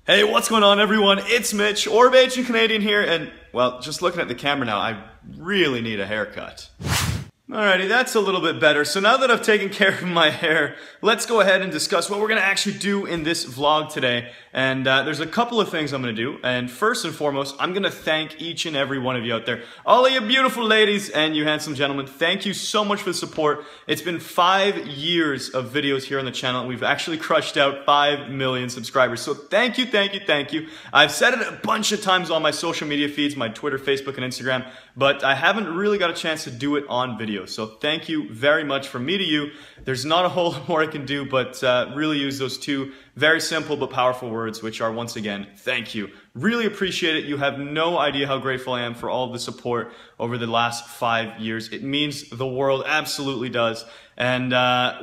Hey, what's going on everyone? It's Mitch, or Bajan Canadian here, and well, just looking at the camera now, I really need a haircut. Alrighty, that's a little bit better. So now that I've taken care of my hair, let's go ahead and discuss what we're going to actually do in this vlog today. And there's a couple of things I'm going to do. And first and foremost, I'm going to thank each and every one of you out there. All of you beautiful ladies and you handsome gentlemen, thank you so much for the support. It's been 5 years of videos here on the channel, and we've actually crushed out 5 million subscribers. So thank you, thank you, thank you. I've said it a bunch of times on my social media feeds, my Twitter, Facebook, and Instagram, but I haven't really got a chance to do it on video. So thank you very much from me to you. There's not a whole lot more I can do, but really use those two very simple but powerful words, which are, once again, thank you. Really appreciate it. You have no idea how grateful I am for all of the support over the last 5 years. It means the world, absolutely does. And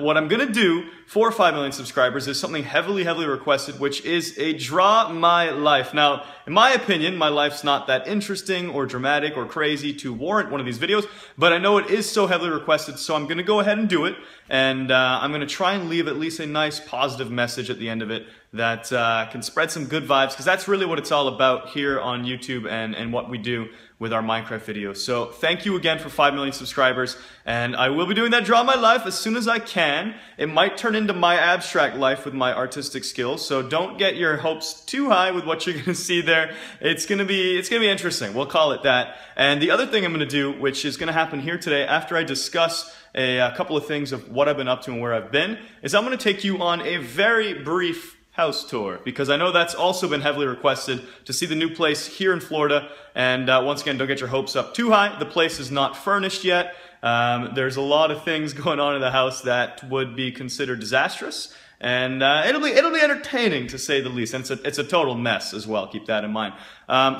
what I'm going to do for 5 million subscribers is something heavily requested, which is a draw my life. Now, in my opinion, my life's not that interesting or dramatic or crazy to warrant one of these videos, but I know it is so heavily requested, so I'm going to go ahead and do it. And I'm going to try and leave at least a nice positive message at the end of it that can spread some good vibes, because that's really what it's all about here on YouTube and what we do with our Minecraft videos. So thank you again for 5 million subscribers, and I will be doing that draw my life as soon as I can. It might turn into my abstract life with my artistic skills, so don't get your hopes too high with what you're gonna see there. It's gonna be interesting, we'll call it that. And the other thing I'm gonna do, which is gonna happen here today after I discuss a couple of things of what I've been up to and where I've been, is I'm gonna take you on a very brief house tour, because I know that's also been heavily requested to see the new place here in Florida. And once again, don't get your hopes up too high. The place is not furnished yet. There's a lot of things going on in the house that would be considered disastrous, and it'll be entertaining to say the least. And it's a total mess as well. Keep that in mind.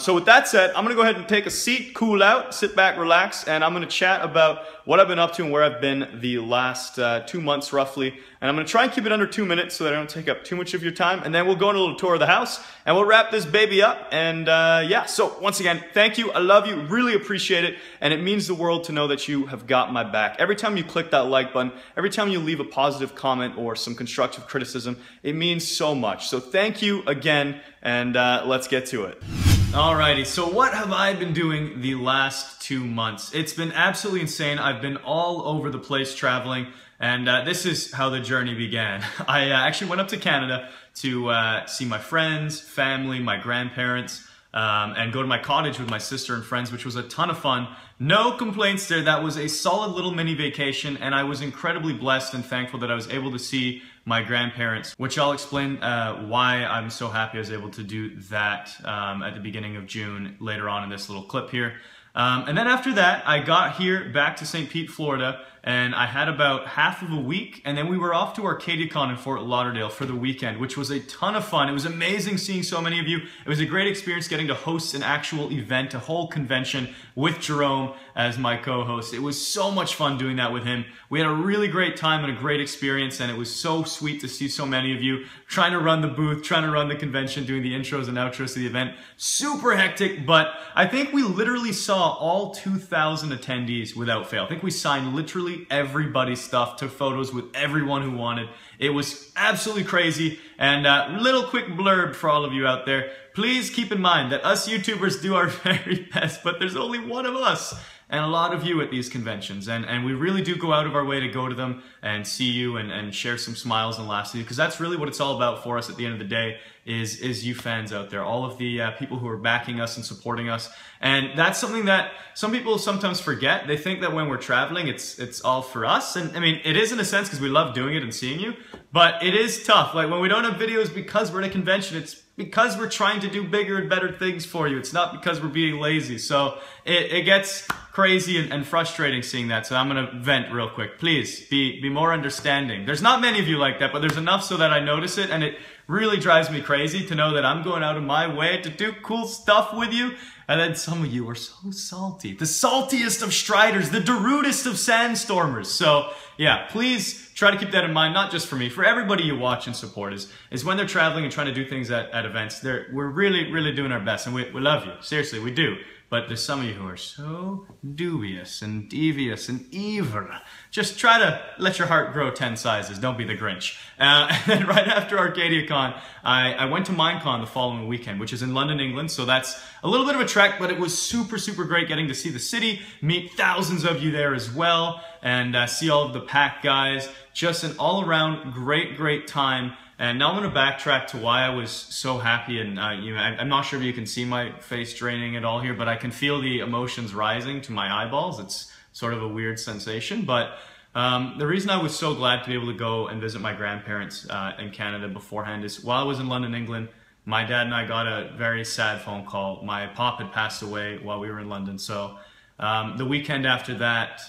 So with that said, I'm gonna go ahead and take a seat, cool out, sit back, relax, and I'm gonna chat about what I've been up to and where I've been the last 2 months roughly. And I'm gonna try and keep it under 2 minutes so that I don't take up too much of your time. And then we'll go on a little tour of the house and we'll wrap this baby up. And yeah, so once again, thank you. I love you, really appreciate it. And it means the world to know that you have got my back. Every time you click that like button, every time you leave a positive comment or some constructive criticism, it means so much. So thank you again, and let's get to it. Alrighty, so what have I been doing the last 2 months? It's been absolutely insane. I've been all over the place traveling, and this is how the journey began. I actually went up to Canada to see my friends, family, my grandparents, and go to my cottage with my sister and friends, which was a ton of fun. No complaints there. That was a solid little mini vacation, and I was incredibly blessed and thankful that I was able to see my grandparents, which I'll explain why I'm so happy I was able to do that at the beginning of June later on in this little clip here. And then after that, I got here back to St. Pete, Florida, and I had about half of a week, and then we were off to ArcadiaCon in Fort Lauderdale for the weekend, which was a ton of fun. It was amazing seeing so many of you. It was a great experience getting to host an actual event, a whole convention with Jerome as my co-host. It was so much fun doing that with him. We had a really great time and a great experience, and it was so sweet to see so many of you trying to run the booth, trying to run the convention, doing the intros and outros to the event. Super hectic, but I think we literally saw all 2,000 attendees without fail. I think we signed literally everybody's stuff, took photos with everyone who wanted. It was absolutely crazy. And little quick blurb for all of you out there. Please keep in mind that us YouTubers do our very best, but there's only one of us and a lot of you at these conventions. And we really do go out of our way to go to them and see you and share some smiles and laughs with you, because that's really what it's all about for us at the end of the day, is you fans out there, all of the people who are backing us and supporting us. And that's something that some people sometimes forget. They think that when we're traveling, it's all for us. And I mean, it is in a sense, because we love doing it and seeing you, but it is tough. Like when we don't have videos because we're at a convention, it's because we're trying to do bigger and better things for you. It's not because we're being lazy. So it gets crazy and frustrating seeing that. So I'm gonna vent real quick. Please be more understanding. There's not many of you like that, but there's enough so that I notice it, and it really drives me crazy to know that I'm going out of my way to do cool stuff with you, and then some of you are so salty. The saltiest of Striders, the derudest of Sandstormers. So yeah, please try to keep that in mind, not just for me, for everybody you watch and support, is when they're traveling and trying to do things at events, we're really doing our best, and we love you. Seriously, we do. but there's some of you who are so dubious and devious and evil. Just try to let your heart grow 10 sizes. Don't be the Grinch. And then right after ArcadiaCon, I went to Minecon the following weekend, which is in London, England. So that's a little bit of a trek, but it was super, super great getting to see the city, meet thousands of you there as well, and see all of the pack guys. Just an all-around great, great time. And now I'm going to backtrack to why I was so happy, and I'm not sure if you can see my face draining at all here, but I can feel the emotions rising to my eyeballs. It's sort of a weird sensation, but the reason I was so glad to be able to go and visit my grandparents in Canada beforehand is while I was in London, England, my dad and I got a very sad phone call. My pop had passed away while we were in London, so the weekend after that,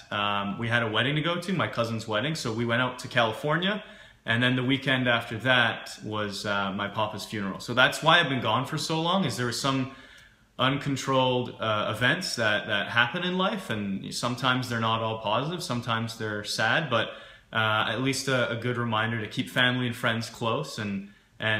we had a wedding to go to, my cousin's wedding, so we went out to California. And then the weekend after that was my papa's funeral. So that's why I've been gone for so long, is there were some uncontrolled events that happen in life, and sometimes they're not all positive, sometimes they're sad, but at least a good reminder to keep family and friends close, and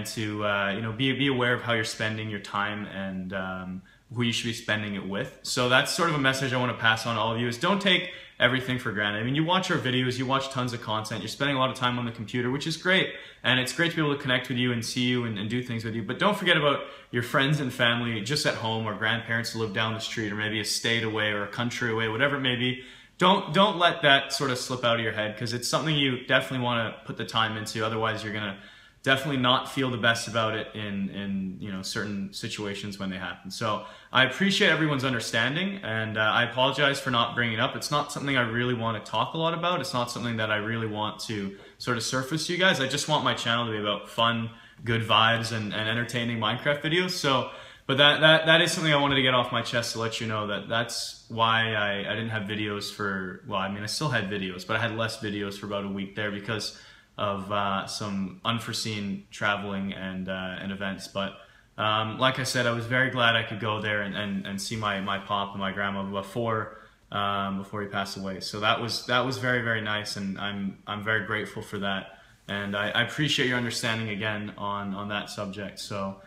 to be aware of how you're spending your time and who you should be spending it with. So that's sort of a message I want to pass on to all of you, is don't take everything for granted. I mean, you watch our videos, you watch tons of content, you're spending a lot of time on the computer, which is great, and it's great to be able to connect with you and see you and do things with you, but don't forget about your friends and family just at home, or grandparents who live down the street, or maybe a state away or a country away, whatever it may be. Don't let that sort of slip out of your head, because it's something you definitely want to put the time into, otherwise you're going to definitely not feel the best about it in certain situations when they happen. So I appreciate everyone's understanding, and I apologize for not bringing it up. It's not something I really want to talk a lot about. It's not something that I really want to sort of surface to you guys. I just want my channel to be about fun, good vibes, and entertaining Minecraft videos. So, but that is something I wanted to get off my chest, to let you know that that's why I didn't have videos for, well, I mean, I still had videos, but I had less videos for about a week there because of some unforeseen traveling and events. But like I said, I was very glad I could go there and see my pop and my grandma before he passed away. So that was very, very nice, and I'm very grateful for that. And I appreciate your understanding again on that subject. So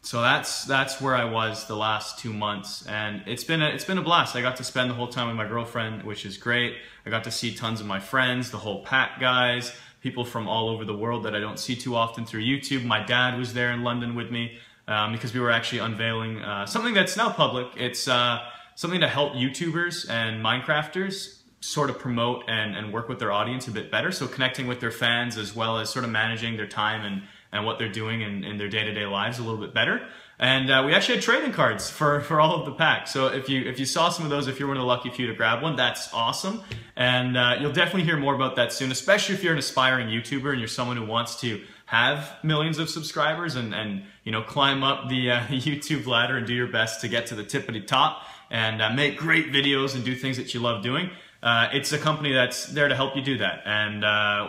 so that's where I was the last 2 months, and it's been a blast. I got to spend the whole time with my girlfriend, which is great. I got to see tons of my friends, the whole pack guys, people from all over the world that I don't see too often through YouTube. My dad was there in London with me because we were actually unveiling something that's now public. It's something to help YouTubers and Minecrafters sort of promote and work with their audience a bit better. So connecting with their fans, as well as sort of managing their time and what they're doing in their day-to-day lives a little bit better. And we actually had trading cards for all of the packs. So if you saw some of those, if you're one of the lucky few to grab one, that's awesome. And you'll definitely hear more about that soon, especially if you're an aspiring YouTuber and you're someone who wants to have millions of subscribers and climb up the YouTube ladder and do your best to get to the tippity top and make great videos and do things that you love doing. It's a company that's there to help you do that, and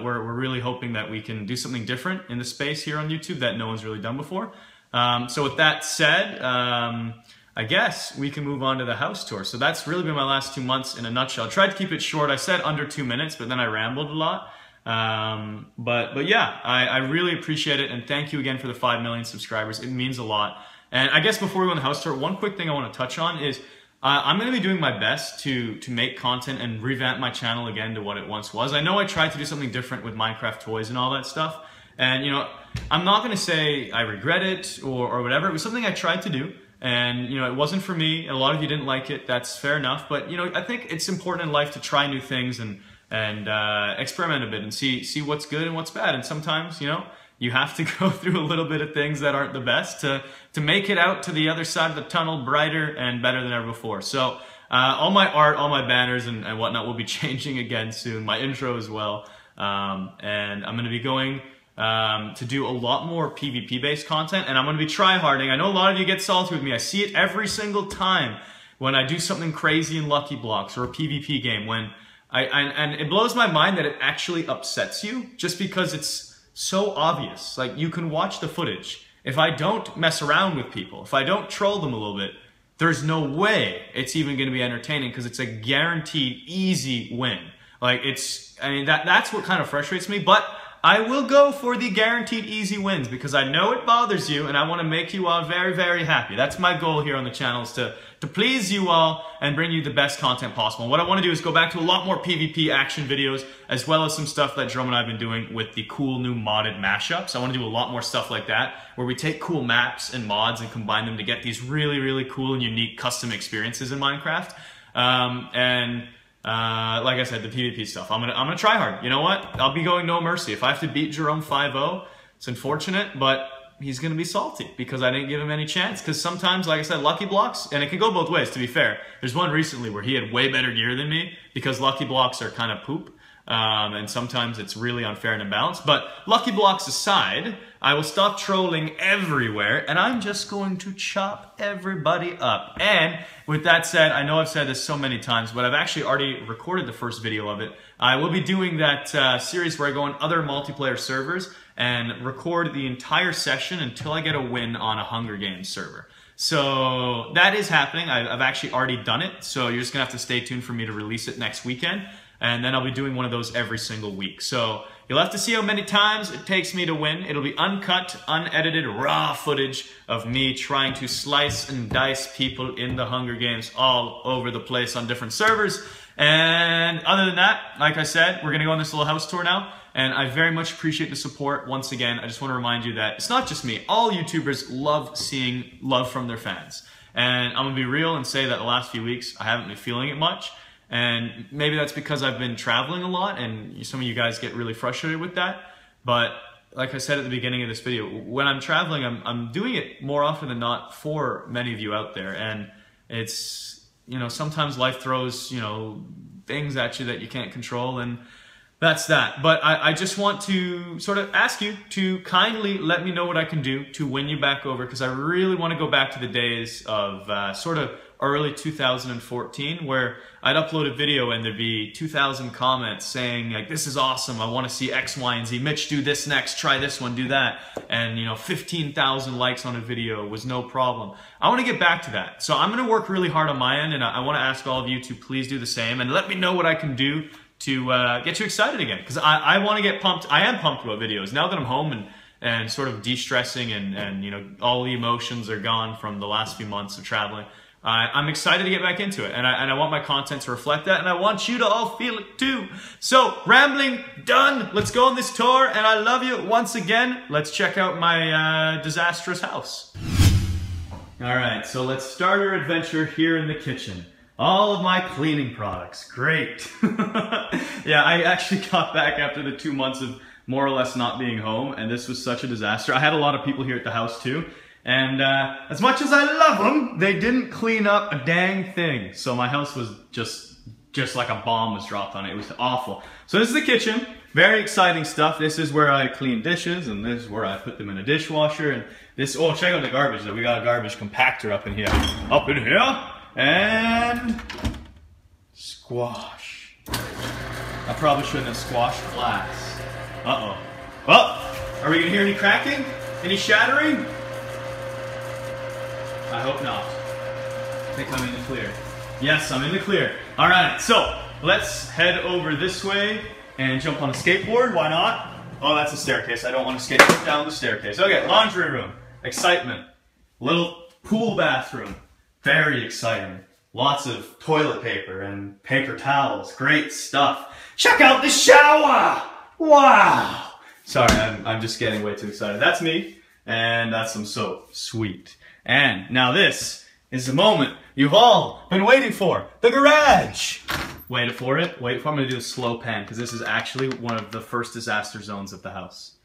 we're really hoping that we can do something different in the space here on YouTube that no one's really done before. So with that said, I guess we can move on to the house tour. So that's really been my last 2 months in a nutshell. I tried to keep it short. I said under 2 minutes, but then I rambled a lot. But yeah, I really appreciate it, and thank you again for the 5 million subscribers. It means a lot. And I guess before we go on the house tour, one quick thing I want to touch on is I'm going to be doing my best to make content and revamp my channel again to what it once was. I know I tried to do something different with Minecraft toys and all that stuff, and I'm not going to say I regret it or whatever. It was something I tried to do, and it wasn't for me. A lot of you didn't like it. That's fair enough, but I think it's important in life to try new things and experiment a bit and see what's good and what's bad. And sometimes you have to go through a little bit of things that aren't the best to make it out to the other side of the tunnel brighter and better than ever before. So all my art, all my banners and whatnot will be changing again soon. My intro as well. And I'm going to be going to do a lot more PvP based content, and I'm going to be tryharding. I know a lot of you get salty with me. I see it every single time when I do something crazy in Lucky Blocks or a PvP game, when and it blows my mind that it actually upsets you just because it's so obvious. Like, you can watch the footage. If I don't mess around with people, if I don't troll them a little bit, there's no way it's even going to be entertaining, because it's a guaranteed easy win. Like, that's what kind of frustrates me. But I will go for the guaranteed easy wins because I know it bothers you and I want to make you all very, very happy. That's my goal here on the channel, is to please you all and bring you the best content possible. And what I want to do is go back to a lot more PvP action videos, as well as some stuff that Jerome and I have been doing with the cool new modded mashups. I want to do a lot more stuff like that, where we take cool maps and mods and combine them to get these really, really cool and unique custom experiences in Minecraft. Like I said, the PvP stuff, I'm gonna try hard. You know what? I'll be going no mercy. If I have to beat Jerome 5-0, it's unfortunate, but he's gonna be salty because I didn't give him any chance. Because sometimes, like I said, Lucky Blocks, and it can go both ways, to be fair. There's one recently where he had way better gear than me because Lucky Blocks are kind of poop. And sometimes it's really unfair and imbalanced. But Lucky Blocks aside, I will stop trolling everywhere and I'm just going to chop everybody up. And with that said, I know I've said this so many times, but I've actually already recorded the first video of it. I will be doing that series where I go on other multiplayer servers and record the entire session until I get a win on a Hunger Games server. So that is happening. I've actually already done it. So you're just gonna have to stay tuned for me to release it next weekend. And then I'll be doing one of those every single week. So you'll have to see how many times it takes me to win. It'll be uncut, unedited, raw footage of me trying to slice and dice people in the Hunger Games all over the place on different servers. And other than that, like I said, we're gonna go on this little house tour now. And I very much appreciate the support. Once again, I just want to remind you that it's not just me. All YouTubers love seeing love from their fans. And I'm gonna be real and say that the last few weeks, I haven't been feeling it much. And maybe that's because I've been traveling a lot and some of you guys get really frustrated with that. But like I said at the beginning of this video, when I'm traveling, I'm doing it more often than not for many of you out there. And it's, you know, sometimes life throws, you know, things at you that you can't control, and that's that. But I just want to sort of ask you to kindly let me know what I can do to win you back over, because I really want to go back to the days of sort of early 2014, where I'd upload a video and there'd be 2,000 comments saying like, this is awesome, I want to see X, Y, and Z. Mitch, do this next, try this one, do that. And you know, 15,000 likes on a video was no problem. I want to get back to that. So I'm going to work really hard on my end, and I want to ask all of you to please do the same and let me know what I can do to get you excited again. Because I want to get pumped. I am pumped about videos. Now that I'm home and sort of de-stressing and you know, all the emotions are gone from the last few months of traveling, I'm excited to get back into it, and I want my content to reflect that, and I want you to all feel it too. So, rambling done. Let's go on this tour, and I love you once again. Let's check out my disastrous house. Alright, so let's start our adventure here in the kitchen. All of my cleaning products. Great. Yeah, I actually got back after the 2 months of more or less not being home, and this was such a disaster. I had a lot of people here at the house too. And as much as I love them, they didn't clean up a dang thing. So my house was just like a bomb was dropped on it. It was awful. So this is the kitchen. Very exciting stuff. This is where I clean dishes, and this is where I put them in a dishwasher. And this, oh, check out the garbage though. We got a garbage compactor up in here. And squash. I probably shouldn't have squashed glass. Uh-oh. Well, are we gonna hear any cracking? Any shattering? I hope not. I think I'm in the clear. Yes, I'm in the clear. All right, so let's head over this way and jump on a skateboard. Why not? Oh, that's a staircase. I don't want to skate down the staircase. Okay, laundry room. Excitement. Little pool bathroom. Very exciting. Lots of toilet paper and paper towels. Great stuff. Check out the shower! Wow! Sorry, I'm just getting way too excited. That's me, and that's some soap. Sweet. And now this is the moment you've all been waiting for. The garage! Wait for it. Wait for it. I'm going to do a slow pan, because this is actually one of the first disaster zones of the house.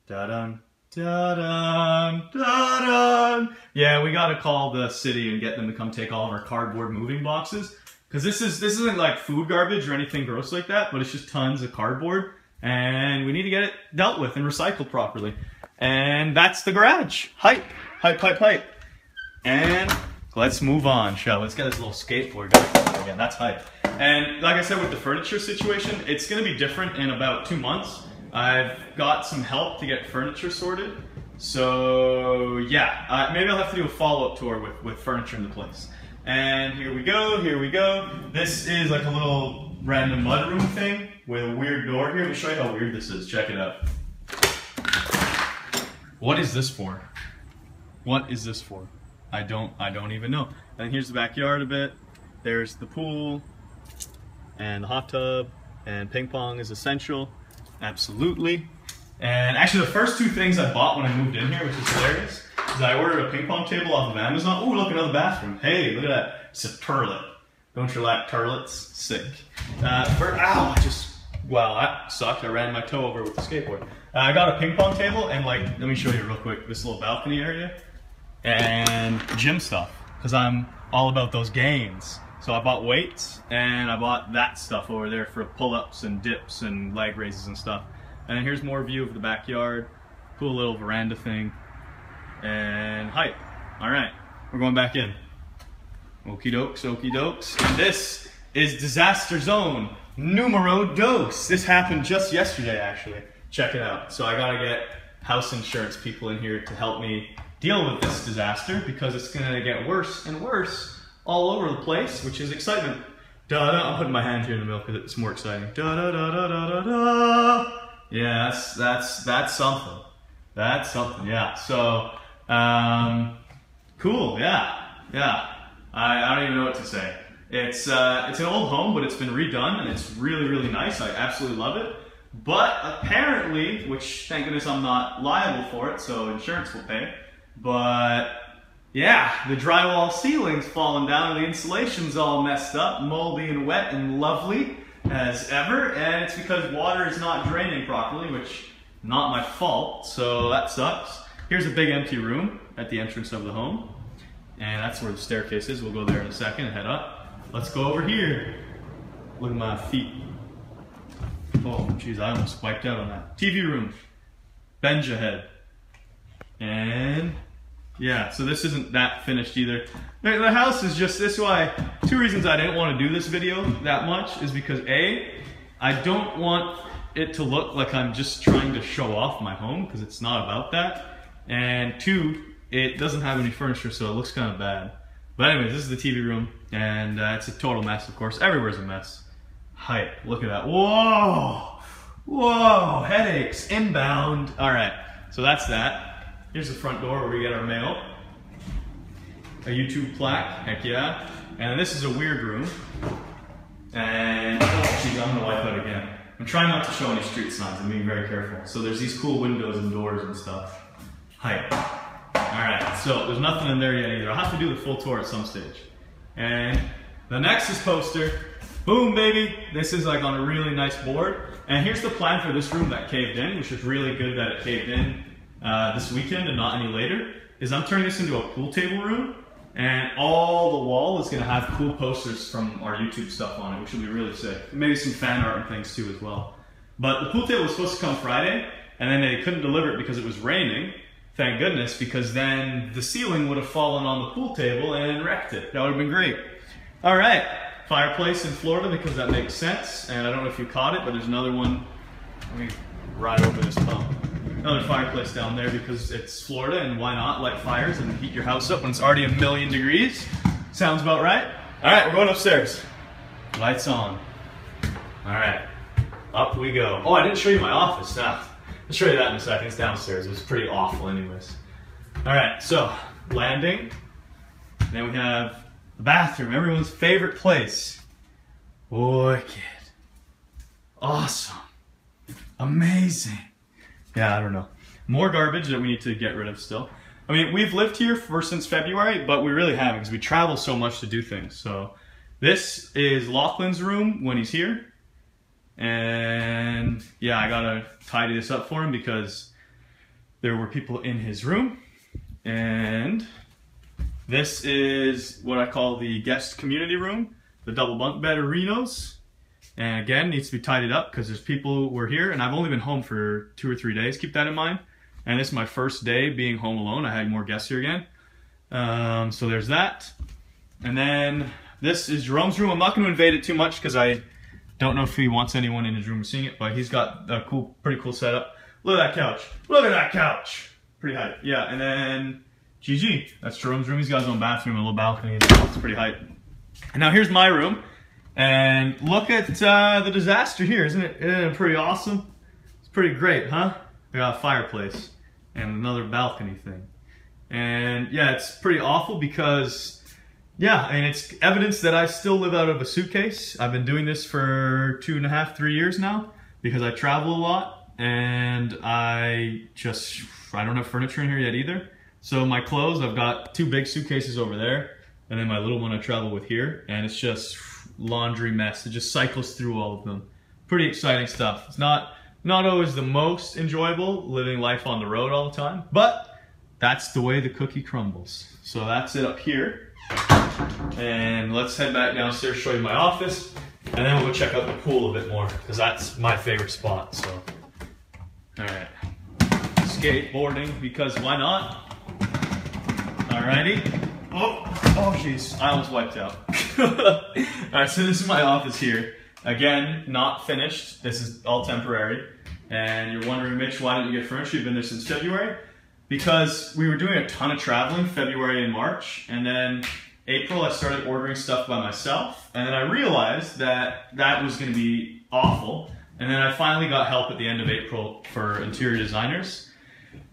Da-dun, da-dun, da-dun. Yeah, we got to call the city and get them to come take all of our cardboard moving boxes. Because this isn't like food garbage or anything gross like that, but it's just tons of cardboard. And we need to get it dealt with and recycled properly. And that's the garage. Hype. Hype, hype, hype. And let's move on, shall we? Let's get this little skateboard going again. That's hype. And like I said, with the furniture situation, it's going to be different in about 2 months. I've got some help to get furniture sorted. So yeah, maybe I'll have to do a follow-up tour with furniture in the place. And here we go, here we go. This is like a little random mudroom thing with a weird door here. Let me show you how weird this is. Check it out. What is this for? What is this for? I don't even know. And here's the backyard a bit. There's the pool and the hot tub, and ping pong is essential, absolutely. And actually the first two things I bought when I moved in here, which is hilarious, is I ordered a ping pong table off of Amazon. Oh, look, another bathroom. Hey, look at that. It's a turlet. Don't you like turlets? Sick. Ow, wow, that sucked. I ran my toe over with the skateboard. I got a ping pong table and like, let me show you real quick, this little balcony area. And gym stuff, because I'm all about those gains. So I bought weights and I bought that stuff over there for pull-ups and dips and leg raises and stuff. And then here's more view of the backyard, cool little veranda thing, and height. All right, we're going back in. Okie dokes, okie dokes. And this is disaster zone numero dos. This happened just yesterday, actually. Check it out. So I gotta get house insurance people in here to help me deal with this disaster, because it's gonna get worse and worse all over the place, which is excitement. Da-da, I'm putting my hand here in the middle because it's more exciting. Da-da-da-da-da-da-da. Yeah, that's something. That's something, yeah. So, cool, yeah. I don't even know what to say. It's an old home, but it's been redone, and it's really, really nice. I absolutely love it. But apparently, which thank goodness I'm not liable for it, so insurance will pay. But yeah, the drywall ceiling's fallen down, and the insulation's all messed up, moldy and wet and lovely as ever, and it's because water is not draining properly, which not my fault, so that sucks. Here's a big empty room at the entrance of the home, and that's where the staircase is. We'll go there in a second and head up. Let's go over here. Look at my feet. Oh, jeez, I almost wiped out on that. TV room, Benja head, and yeah, so this isn't that finished either. The house is just this way. Two reasons I didn't want to do this video that much is because A, I don't want it to look like I'm just trying to show off my home, because it's not about that. And two, it doesn't have any furniture, so it looks kind of bad. But anyways, this is the TV room, and it's a total mess, of course. Everywhere's a mess. Height, look at that. Whoa! Whoa! Headaches, inbound. All right, so that's that. Here's the front door where we get our mail. A YouTube plaque, heck yeah. And this is a weird room. And, oh geez, I'm gonna wipe out again. I'm trying not to show any street signs, I'm being very careful. So there's these cool windows and doors and stuff. Height. All right, so there's nothing in there yet either. I'll have to do the full tour at some stage. And the Nexus poster, boom baby. This is like on a really nice board. And here's the plan for this room that caved in, which is really good that it caved in this weekend and not any later, is I'm turning this into a pool table room, and all the wall is going to have cool posters from our YouTube stuff on it, which will be really sick. Maybe some fan art and things too as well. But the pool table was supposed to come Friday, and then they couldn't deliver it because it was raining. Thank goodness, because then the ceiling would have fallen on the pool table and wrecked it. That would have been great. All right, fireplace in Florida, because that makes sense. And I don't know if you caught it, but there's another one. Let me ride over this pump. Another fireplace down there because it's Florida, and why not light fires and heat your house up when it's already 1,000,000 degrees? Sounds about right. All right, we're going upstairs. Lights on. All right, up we go. Oh, I didn't show you my office. I'll show you that in a second. It's downstairs. It was pretty awful anyways. All right, so landing. Then we have the bathroom, everyone's favorite place. Wicked. Awesome. Amazing. Yeah, I don't know. More garbage that we need to get rid of still. I mean, we've lived here since February, but we really haven't because we travel so much to do things. So this is Lachlan's room when he's here. And yeah, I gotta tidy this up for him because there were people in his room. And this is what I call the guest community room, the double bunk bed arenas. And again, needs to be tidied up because there's people who were here, and I've only been home for 2 or 3 days, keep that in mind. And this is my first day being home alone. I had more guests here again. So there's that. And then this is Jerome's room. I'm not going to invade it too much because I don't know if he wants anyone in his room seeing it, but he's got a pretty cool setup. Look at that couch. Look at that couch. Pretty high. Yeah, and then GG. That's Jerome's room. He's got his own bathroom and a little balcony. It's pretty high. And now here's my room. And look at the disaster here. Isn't it pretty awesome? It's pretty great, huh? We got a fireplace. and another balcony thing. And yeah, it's pretty awful because, yeah, I mean, it's evidence that I still live out of a suitcase. I've been doing this for 2.5, 3 years now because I travel a lot and I don't have furniture in here yet either. So my clothes, I've got 2 big suitcases over there and then my little one I travel with here, and it's just laundry mess. It just cycles through all of them. Pretty exciting stuff. It's not always the most enjoyable living life on the road all the time, but that's the way the cookie crumbles. So that's it up here. And let's head back downstairs, show you my office, and then we'll go check out the pool a bit more because that's my favorite spot. So, all right, skateboarding because why not? Alrighty. Oh jeez, I almost wiped out. Alright, so this is my office here. Again, not finished. This is all temporary. And you're wondering, Mitch, why didn't you get furniture? You've been there since February? Because we were doing a ton of traveling February and March, and then April I started ordering stuff by myself, and then I realized that that was going to be awful, and then I finally got help at the end of April for interior designers.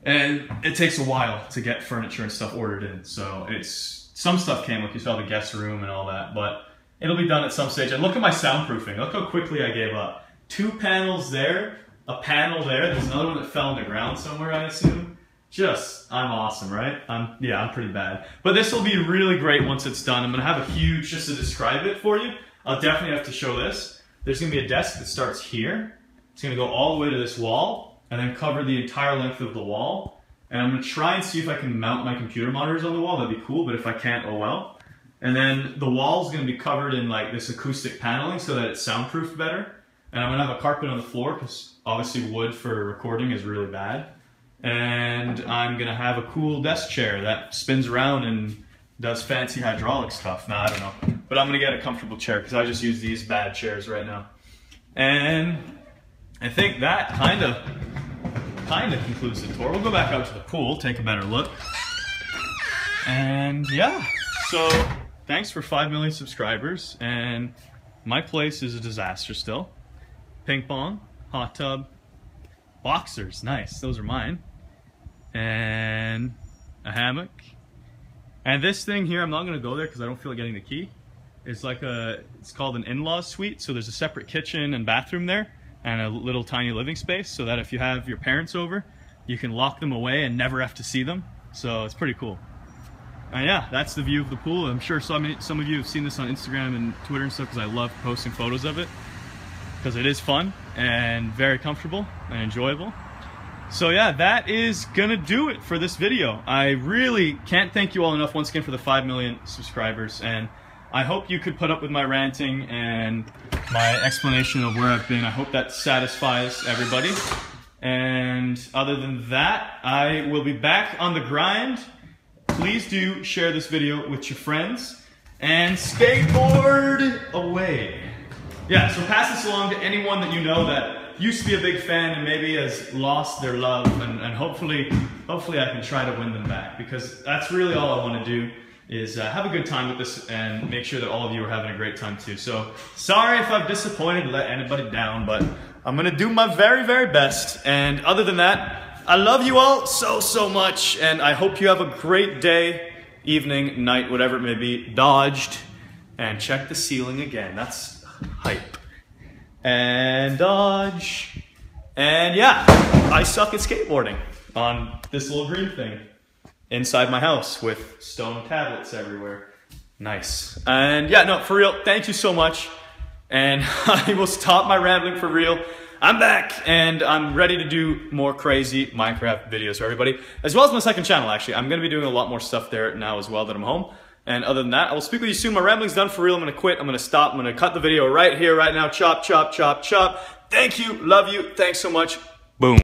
And it takes a while to get furniture and stuff ordered in. So some stuff came, like you saw the guest room and all that, but it'll be done at some stage. And look at my soundproofing. Look how quickly I gave up. 2 panels there, a panel there. There's another one that fell on the ground somewhere, I assume. I'm awesome, right? I'm pretty bad. But this will be really great once it's done. I'm gonna have a huge, just to describe it for you, I'll definitely have to show this. There's gonna be a desk that starts here. It's gonna go all the way to this wall, and then cover the entire length of the wall. And I'm gonna try and see if I can mount my computer monitors on the wall. That'd be cool, but if I can't, oh well. And then the wall's gonna be covered in like this acoustic paneling so that it's soundproofed better. And I'm gonna have a carpet on the floor because obviously wood for recording is really bad. And I'm gonna have a cool desk chair that spins around and does fancy hydraulic stuff. Nah, I don't know. But I'm gonna get a comfortable chair because I just use these bad chairs right now. And I think that kind of concludes the tour. We'll go back out to the pool, take a better look. And yeah, so thanks for 5 million subscribers. And my place is a disaster still. Ping pong, hot tub, boxers, nice, those are mine. And a hammock. And this thing here, I'm not gonna go there because I don't feel like getting the key. It's called an in-laws suite. So there's a separate kitchen and bathroom there, and a little tiny living space so that if you have your parents over, you can lock them away and never have to see them. So it's pretty cool. And yeah, that's the view of the pool. I'm sure some of you have seen this on Instagram and Twitter and stuff because I love posting photos of it because it is fun and very comfortable and enjoyable. So yeah, that is gonna do it for this video. I really can't thank you all enough once again for the 5 million subscribers, and I hope you could put up with my ranting and my explanation of where I've been. I hope that satisfies everybody. And other than that, I will be back on the grind. Please do share this video with your friends and skateboard away. Yeah, so pass this along to anyone that you know that used to be a big fan and maybe has lost their love, and hopefully I can try to win them back, because that's really all I want to do is have a good time with this and make sure that all of you are having a great time too. So sorry if I've disappointed, let anybody down, but I'm gonna do my very, very best. And other than that, I love you all so much, and I hope you have a great day, evening, night, whatever it may be. Dodged, and check the ceiling again. That's hype. And dodge. And yeah, I suck at skateboarding on this little green thing inside my house with stone tablets everywhere. Nice. And yeah, no, for real, thank you so much. And I will stop my rambling for real. I'm back, and I'm ready to do more crazy Minecraft videos for everybody, as well as my second channel, actually. I'm going to be doing a lot more stuff there now as well that I'm home. And other than that, I will speak with you soon. My rambling's done for real. I'm going to quit. I'm going to stop. I'm going to cut the video right here, right now. Chop, chop, chop, chop. Thank you. Love you. Thanks so much. Boom.